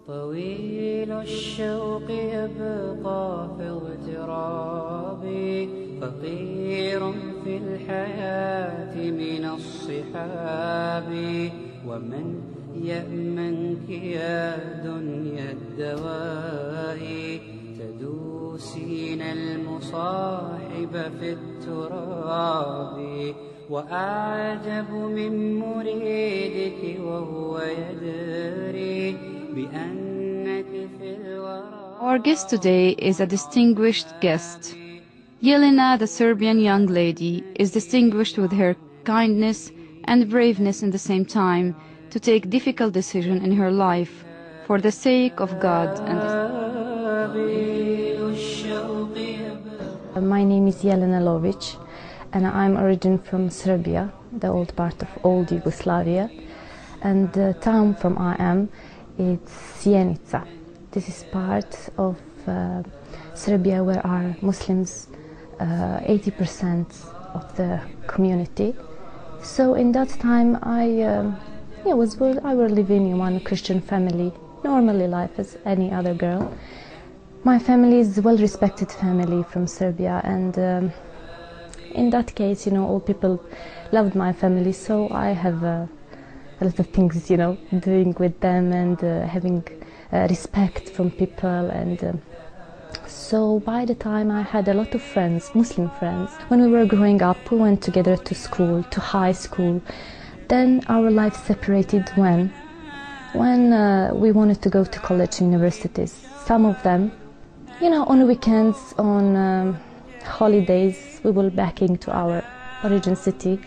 طويل الشوق يبقى في اغترابي فقير في الحياة من الصحاب ومن يأمنك يا دنيا الدواء تدوسين المصاحب في التراب وأعجب من مريدك وهو يدري بأنك في الورى. Our guest today is a distinguished guest. Jelena, the Serbian young lady, is distinguished with her kindness and braveness in the same time to take difficult decisions in her life for the sake of God and My name is Jelena Lović and I'm originally from Serbia, the old part of old Yugoslavia, and the town from I am, it's Sjenica. This is part of Serbia where are Muslims 80% of the community. So in that time I was living in one Christian family, normally life as any other girl. My family is a well-respected family from Serbia, and in that case, all people loved my family, so I have a lot of things, doing with them and having respect from people. And so by the time I had a lot of friends, Muslim friends. When we were growing up, we went together to school, to high school. Then our life separated when we wanted to go to college, universities. Some of them, on weekends, on holidays, we were back into our origin city.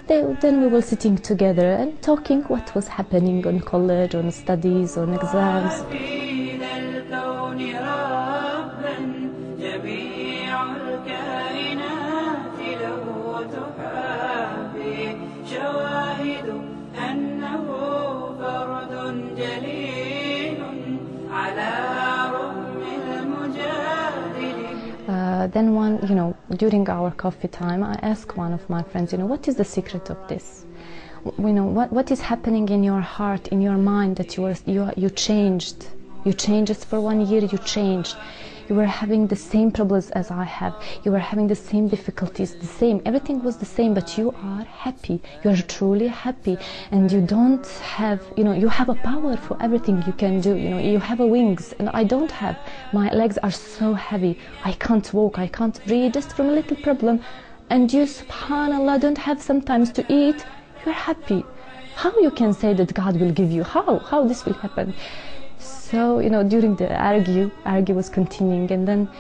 Then we were sitting together and talking what was happening on college, on studies, on exams. Then during our coffee time, I asked one of my friends, what is the secret of this? What is happening in your heart, in your mind that you changed? You changed for 1 year, you changed. You were having the same problems as I have. You were having the same difficulties, the same. Everything was the same, but you are happy. You are truly happy. And you don't have, you have a power for everything you can do. You have a wings, and I don't have. My legs are so heavy. I can't walk, I can't breathe, just from a little problem. And you, subhanAllah, don't have sometimes to eat. You're happy. How you can say that God will give you? How this will happen? So, during the argue was continuing, and then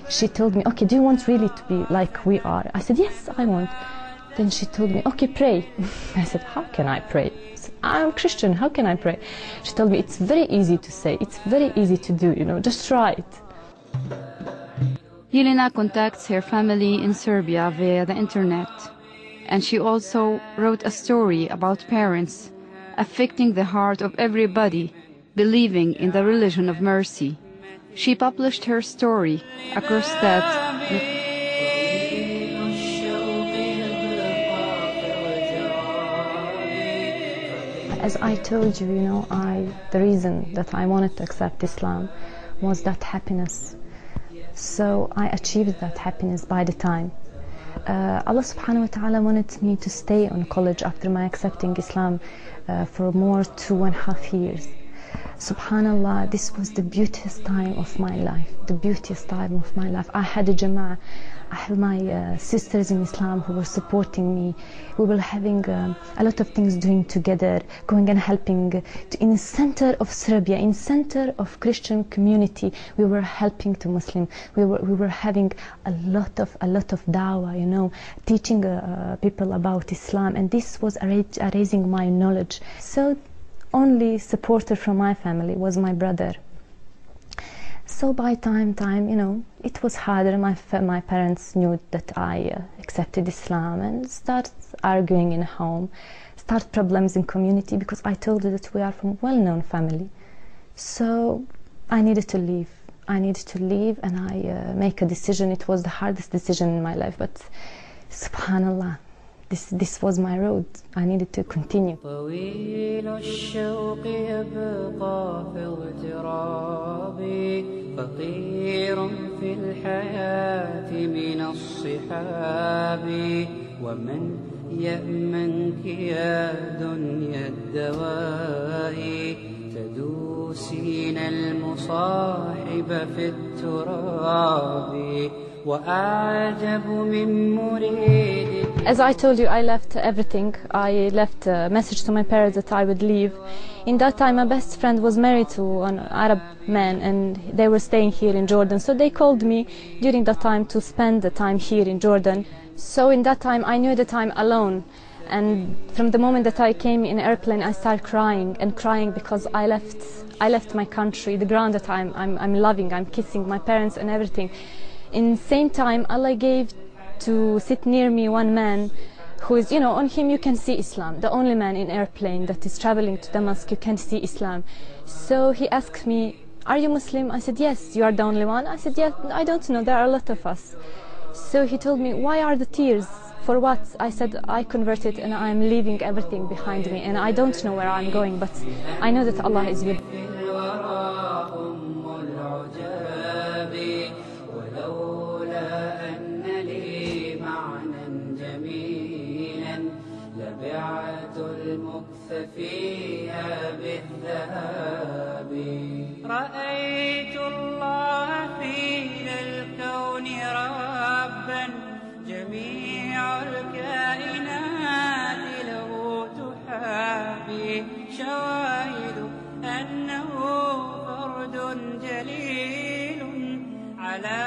she told me, okay, do you want really to be like we are? I said, yes, I want. Then she told me, okay, pray. I said, how can I pray? I said, I'm Christian, how can I pray? She told me, it's very easy to say, it's very easy to do, just try it. Jelena contacts her family in Serbia via the internet, and she also wrote a story about parents affecting the heart of everybody believing in the religion of mercy. She published her story across that. As I told you, the reason that I wanted to accept Islam was that happiness. So I achieved that happiness by the time. Allah subhanahu wa ta'ala wanted me to stay on college after my accepting Islam for more 2.5 years. Subhanallah, this was the beautiest time of my life, the beautiest time of my life. I had a jama'ah, I had my sisters in Islam who were supporting me. We were having a lot of things doing together, going and helping in the center of Serbia, in center of Christian community. We were helping to Muslim. We were having a lot of dawah, teaching people about Islam, and this was raising my knowledge. So only supporter from my family was my brother. So by time, it was harder. My parents knew that I accepted Islam and started arguing in home, start problems in community, because I told her that we are from well-known family. So I needed to leave. And I make a decision. It was the hardest decision in my life, but subhanallah, this was my road. I needed to continue. السحاب ومن يأمنك يا دنيا الدواء تدوسين المصاحب في التراب وأعجب من مريد. As I told you, I left everything. I left a message to my parents that I would leave. In that time, my best friend was married to an Arab man and they were staying here in Jordan. So they called me during that time to spend the time here in Jordan. So in that time, I knew that I'm alone. And from the moment that I came in airplane, I started crying and crying because I left my country, the ground that I'm loving, I'm kissing my parents and everything. In the same time, Allah gave to sit near me one man who is, on him you can see Islam. The only man in airplane that is traveling to Damascus, you can see Islam. So he asked me, are you Muslim? I said, yes. You are the only one? I said, yes, I don't know, there are a lot of us. So he told me, why are the tears? For what? I said, I converted and I'm leaving everything behind me and I don't know where I'm going, but I know that Allah is with me. لبعت المكث فيها بالذهاب رأيت الله في الكون ربا جميع الكائنات له تحابي شواهد أنه فرد جليل على